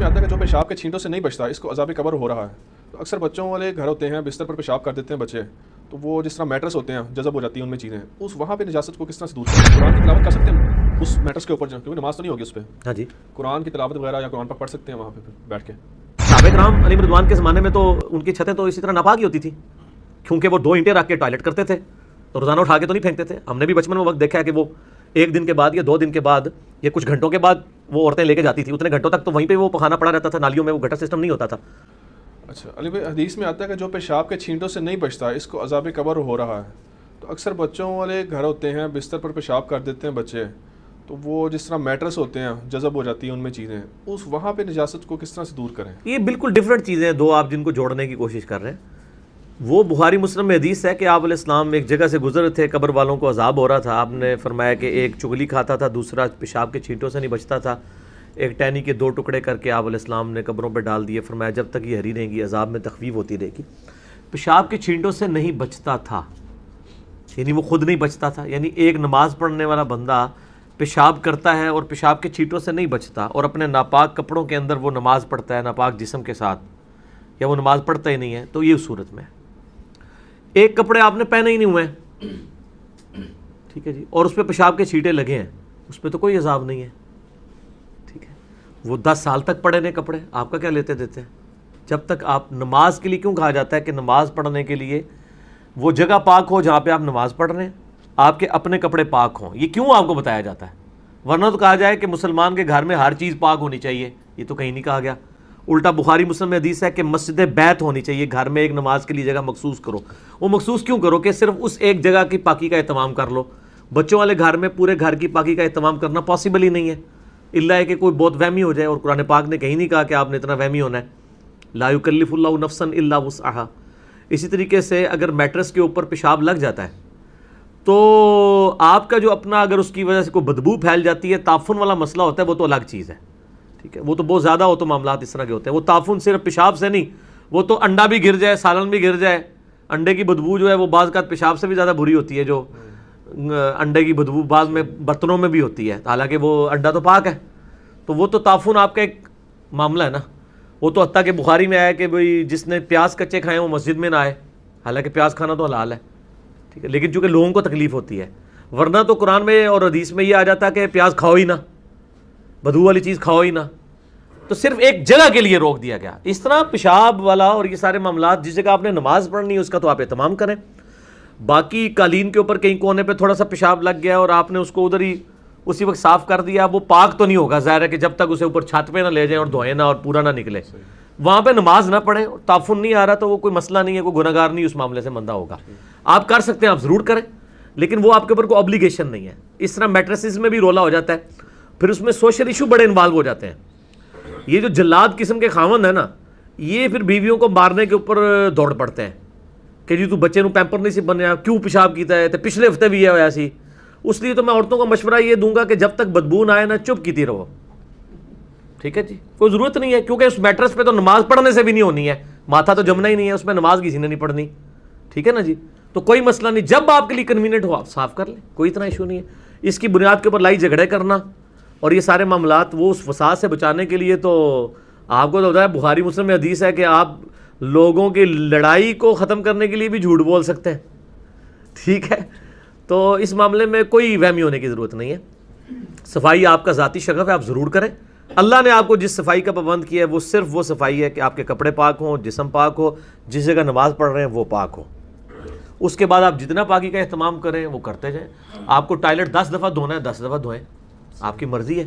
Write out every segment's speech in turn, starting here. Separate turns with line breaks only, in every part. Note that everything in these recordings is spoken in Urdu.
میں آتا ہے کہ جو پیشاب کے چھینٹوں سے نہیں بچتا اس کو عذاب قبر ہو رہا ہے. تو اکثر بچوں والے گھر ہوتے ہیں, بستر پر پیشاب کر دیتے ہیں بچے, تو وہ جس طرح میٹرس ہوتے ہیں جذب ہو جاتی ہیں ان میں چیزیں, اس وہاں پہ نجاست کو کس طرح سے دور کریں؟ قرآن کی تلاوت کر سکتے ہیں اس میٹرس کے اوپر, کیونکہ نماز تو نہیں ہوگی اس پہ.
ہاں جی,
قرآن کی تلاوت وغیرہ یا قرآن پاک پڑھ سکتے ہیں وہاں پہ بیٹھ کے.
صحابہ کرام علیہ رضوان کے زمانے میں تو ان کی چھتیں تو اسی طرح ناپاک ہی ہوتی تھی, کیونکہ وہ 2 اینٹیں رکھ کے ٹوائلٹ کرتے تھے, تو روزانہ اٹھا کے تو نہیں پھینکتے تھے. ہم نے بھی بچپن میں وقت دیکھا ہے کہ وہ 1 دن کے بعد یا 2 دن کے بعد یا کچھ گھنٹوں کے بعد وہ عورتیں لے کے جاتی تھی, اتنے گھنٹوں تک تو وہیں پہ وہ پخانا پڑا رہتا تھا, نالیوں میں وہ گٹر سسٹم نہیں ہوتا تھا.
اچھا علی بھائی, حدیث میں آتا ہے کہ جو پیشاب کے چھینٹوں سے نہیں بچتا اس کو عذاب قبر ہو رہا ہے. تو اکثر بچوں والے گھر ہوتے ہیں, بستر پر پیشاب کر دیتے ہیں بچے, تو وہ جس طرح میٹرس ہوتے ہیں جذب ہو جاتی ہیں ان میں چیزیں, اس وہاں پہ نجاست کو کس طرح سے دور کریں؟
یہ بالکل ڈفرینٹ چیزیں ہیں دو, آپ جن کو جوڑنے کی کوشش کر رہے ہیں. وہ بخاری مسلم میں حدیث ہے کہ آپ علیہ السلام ایک جگہ سے گزر تھے, قبر والوں کو عذاب ہو رہا تھا. آپ نے فرمایا کہ ایک چغلی کھاتا تھا, دوسرا پیشاب کے چھینٹوں سے نہیں بچتا تھا. ایک ٹہنی کے 2 ٹکڑے کر کے آپ علیہ السلام نے قبروں پہ ڈال دیے. فرمایا جب تک یہ ہری رہیں گی عذاب میں تخفیف ہوتی رہے گی. پیشاب کے چھینٹوں سے نہیں بچتا تھا یعنی وہ خود نہیں بچتا تھا, یعنی ایک نماز پڑھنے والا بندہ پیشاب کرتا ہے اور پیشاب کے چھینٹوں سے نہیں بچتا, اور اپنے ناپاک کپڑوں کے اندر وہ نماز پڑھتا ہے ناپاک جسم کے ساتھ, یا وہ نماز پڑھتا ہی نہیں ہے, تو یہ اس صورت میں ایک کپڑے آپ نے پہنے ہی نہیں ہوئے ہیں, ٹھیک ہے جی, اور اس پہ پیشاب کے چھینٹے لگے ہیں, اس پہ تو کوئی عذاب نہیں ہے, ٹھیک ہے. وہ 10 سال تک پڑے نے کپڑے, آپ کا کیا لیتے دیتے ہیں؟ جب تک آپ نماز کے لیے, کیوں کہا جاتا ہے کہ نماز پڑھنے کے لیے وہ جگہ پاک ہو جہاں پہ آپ نماز پڑھ رہے ہیں, آپ کے اپنے کپڑے پاک ہوں. یہ کیوں آپ کو بتایا جاتا ہے؟ ورنہ تو کہا جائے کہ مسلمان کے گھر میں ہر چیز پاک ہونی چاہیے, یہ تو کہیں نہیں کہا گیا. الٹا بخاری مسلم میں حدیث ہے کہ مسجد بیت ہونی چاہیے, گھر میں ایک نماز کے لیے جگہ مخصوص کرو. وہ مخصوص کیوں کرو کہ صرف اس ایک جگہ کی پاکی کا اہتمام کر لو. بچوں والے گھر میں پورے گھر کی پاکی کا اہتمام کرنا پاسبل ہی نہیں ہے, الا ہے کہ کوئی بہت وہمی ہو جائے, اور قرآن پاک نے کہیں نہیں کہا کہ آپ نے اتنا وہمی ہونا ہے. لا یکلف اللہ نفسا الا وسعہا. اسی طریقے سے اگر میٹرس کے اوپر پیشاب لگ جاتا ہے تو آپ کا جو اپنا, اگر اس کی وجہ سے کوئی بدبو پھیل جاتی ہے, تعفن والا مسئلہ ہوتا ہے, وہ تو الگ چیز ہے, ٹھیک ہے. وہ تو بہت زیادہ ہو تو معاملات اس طرح کے ہوتے ہیں. وہ تعفن صرف پیشاب سے نہیں, وہ تو انڈا بھی گر جائے, سالن بھی گر جائے, انڈے کی بدبو جو ہے وہ بعض کا پیشاب سے بھی زیادہ بری ہوتی ہے. جو انڈے کی بدبو بعض میں برتنوں میں بھی ہوتی ہے, حالانکہ وہ انڈا تو پاک ہے, تو وہ تو تعفن آپ کا ایک معاملہ ہے نا. وہ تو حتیٰ کہ بخاری میں آیا کہ بھئی جس نے پیاز کچے کھائے وہ مسجد میں نہ آئے, حالانکہ پیاز کھانا تو حلال ہے, ٹھیک ہے, لیکن چونکہ لوگوں کو تکلیف ہوتی ہے. ورنہ تو قرآن میں اور حدیث میں یہ آ جاتا ہے کہ پیاز کھاؤ ہی نہ, بدبو والی چیز کھاؤ ہی نہ, تو صرف ایک جگہ کے لیے روک دیا گیا. اس طرح پیشاب والا اور یہ سارے معاملات, جس جگہ آپ نے نماز پڑھنی ہے اس کا تو آپ اہتمام کریں. باقی قالین کے اوپر کہیں کونے پہ تھوڑا سا پیشاب لگ گیا اور آپ نے اس کو ادھر ہی اسی وقت صاف کر دیا, وہ پاک تو نہیں ہوگا, ظاہر ہے کہ جب تک اسے اوپر چھت پہ نہ لے جائیں اور دھوئیں نہ اور پورا نہ نکلے, وہاں پہ نماز نہ پڑھیں, تعفن نہیں آ رہا تو وہ کوئی مسئلہ نہیں ہے, کوئی گناہ گار نہیں اس معاملے سے بندہ ہوگا. آپ کر سکتے ہیں, آپ ضرور کریں, لیکن وہ آپ کے اوپر کوئی obligation نہیں ہے. اس طرح میٹریسز میں بھی رولا ہو جاتا ہے, پھر اس میں سوشل ایشو بڑے انوالو ہو جاتے ہیں. یہ جو جلاد قسم کے خاوند ہیں نا, یہ پھر بیویوں کو مارنے کے اوپر دوڑ پڑتے ہیں کہ جی تو بچے نو پیمپر نہیں سی بنیا, کیوں پیشاب کیتا ہے, تو پچھلے ہفتے بھی ہے ایسی. اس لیے تو میں عورتوں کو مشورہ یہ دوں گا کہ جب تک بدبو نہ آئے نا, چپ کیتی رہو, ٹھیک ہے جی, کوئی ضرورت نہیں ہے, کیونکہ اس میٹرس پہ تو نماز پڑھنے سے بھی نہیں ہونی ہے, ماتھا تو جمنا ہی نہیں ہے, اس میں نماز کسی نے نہیں پڑھنی, ٹھیک ہے نا جی. تو کوئی مسئلہ نہیں, جب آپ کے لیے کنوینئنٹ ہو آپ صاف کر لیں, کوئی اتنا ایشو نہیں ہے. اس کی بنیاد کے اوپر لائی جھگڑے کرنا اور یہ سارے معاملات, وہ اس فساد سے بچانے کے لیے تو آپ کو تو ہوتا ہے, بخاری مسلم میں حدیث ہے کہ آپ لوگوں کی لڑائی کو ختم کرنے کے لیے بھی جھوٹ بول سکتے ہیں, ٹھیک ہے. تو اس معاملے میں کوئی وہمی ہونے کی ضرورت نہیں ہے. صفائی آپ کا ذاتی شغف ہے, آپ ضرور کریں. اللہ نے آپ کو جس صفائی کا پابند کیا ہے وہ صرف وہ صفائی ہے کہ آپ کے کپڑے پاک ہوں, جسم پاک ہو, جس جگہ نماز پڑھ رہے ہیں وہ پاک ہو. اس کے بعد آپ جتنا پاکی کا اہتمام کریں وہ کرتے جائیں. آپ کو ٹوائلٹ 10 دفعہ دھونا ہے 10 دفعہ دھوئیں, آپ کی مرضی ہے.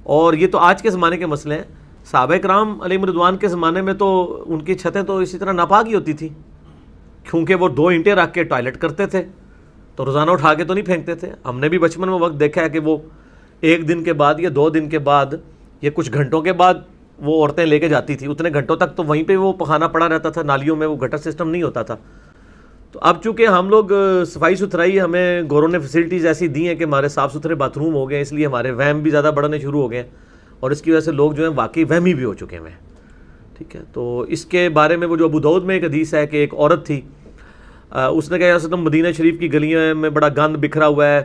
اور یہ تو آج کے زمانے کے مسئلے ہیں. صحابہ کرام علیہ رضوان کے زمانے میں تو ان کی چھتیں تو اسی طرح ناپاک ہی ہوتی تھی, کیونکہ وہ 2 اینٹیں رکھ کے ٹوائلٹ کرتے تھے, تو روزانہ اٹھا کے تو نہیں پھینکتے تھے. ہم نے بھی بچپن میں وقت دیکھا ہے کہ وہ 1 دن کے بعد یا 2 دن کے بعد یا کچھ گھنٹوں کے بعد وہ عورتیں لے کے جاتی تھی, اتنے گھنٹوں تک تو وہیں پہ وہ پخانا پڑا رہتا تھا, نالیوں میں وہ گٹر سسٹم نہیں ہوتا تھا. تو اب چونکہ ہم لوگ صفائی ستھرائی, ہمیں گوروں نے فیسلٹیز ایسی دی ہیں کہ ہمارے صاف ستھرے باتھ روم ہو گئے, اس لیے ہمارے وہم بھی زیادہ بڑھنے شروع ہو گئے ہیں, اور اس کی وجہ سے لوگ جو ہیں واقعی وہمی بھی ہو چکے ہیں, ٹھیک ہے. تو اس کے بارے میں وہ جو ابو داؤد میں ایک حدیث ہے کہ ایک عورت تھی, اس نے کہا یا رسول اللہ مدینہ شریف کی گلیوں میں بڑا گند بکھرا ہوا ہے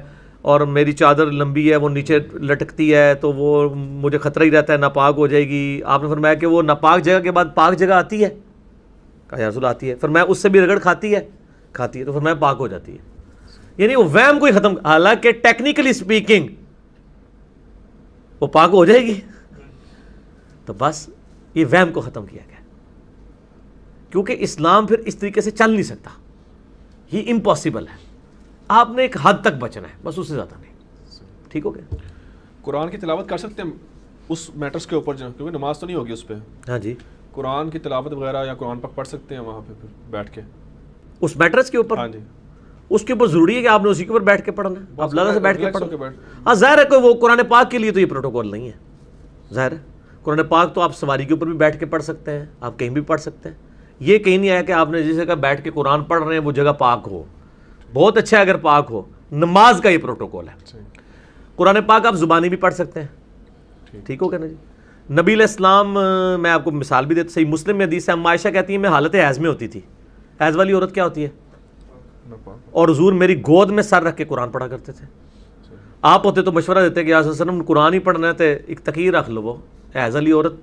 اور میری چادر لمبی ہے وہ نیچے لٹکتی ہے تو وہ مجھے خطرہ ہی رہتا ہے ناپاک ہو جائے گی. آپ نے فرمایا کہ وہ ناپاک جگہ کے بعد پاک جگہ آتی ہے؟ کہا یا رسول اللہ آتی ہے. فرمایا اس سے بھی رگڑ کھاتی ہے؟ کھاتی ہے. تو فرمایا پاک ہو جاتی ہے. یعنی وہ وہم کو ہی ختم, حالانکہ ٹیکنیکلی اسپیکنگ وہ پاک ہو جائے گی. تو بس یہ وہم کو ختم کیا گیا, کیونکہ اسلام پھر اس طریقے سے چل نہیں سکتا, یہ امپاسبل ہے. آپ نے ایک حد تک بچنا ہے, بس اس سے زیادہ نہیں. ٹھیک ہو گیا.
قرآن کی تلاوت کر سکتے ہیں اس میٹرز کے اوپر, کیونکہ نماز تو نہیں ہوگی اس پہ.
ہاں جی,
قرآن کی تلاوت وغیرہ یا قرآن پاک پڑھ سکتے ہیں وہاں پہ پھر بیٹھ کے
اس میٹرس کے اوپر.
ہاں جی,
اس کے اوپر ضروری ہے کہ آپ نے اسی کے اوپر بیٹھ کے پڑھنا ہے, آپ لگا سے بیٹھ کے
ریلیکس ہو
پڑھنا.
بیٹھ.
ہاں ظاہر ہے کہ وہ قرآن پاک کے لیے تو یہ پروٹوکول نہیں ہے. ظاہر ہے قرآن پاک تو آپ سواری کے اوپر بھی بیٹھ کے پڑھ سکتے ہیں, آپ کہیں بھی پڑھ سکتے ہیں. یہ کہیں نہیں آیا کہ آپ نے جس جگہ بیٹھ کے قرآن پڑھ رہے ہیں وہ جگہ پاک ہو. بہت اچھا ہے اگر پاک ہو. نماز کا یہ پروٹوکول ہے. قرآن پاک آپ زبانی بھی پڑھ سکتے ہیں. ٹھیک ہو گیا نا جی. نبی علیہ السلام, میں آپ کو مثال بھی دیتا, صحیح مسلم میں حدیث ہے, اما عائشہ کہتی ہیں میں حالت حیض میں ہوتی تھی. حیض والی عورت کیا ہوتی ہے؟ اور حضور میری گود میں سر رکھ کے قرآن پڑھا کرتے تھے. آپ ہوتے تو مشورہ دیتے کہ یا رسول اللہ قرآن ہی پڑھنا ہے تو ایک تقیر رکھ لو, وہ حیض والی عورت.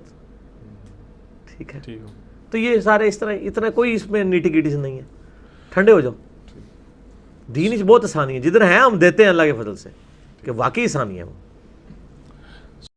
ٹھیک ہے. تو یہ سارے اس طرح, اتنا کوئی اس میں نیٹی گیٹی سے نہیں ہے. ٹھنڈے ہو جاؤ. دین بہت آسانی ہے, جدھر ہیں ہم دیتے ہیں اللہ کے فضل سے, کہ واقعی آسانی ہے وہ.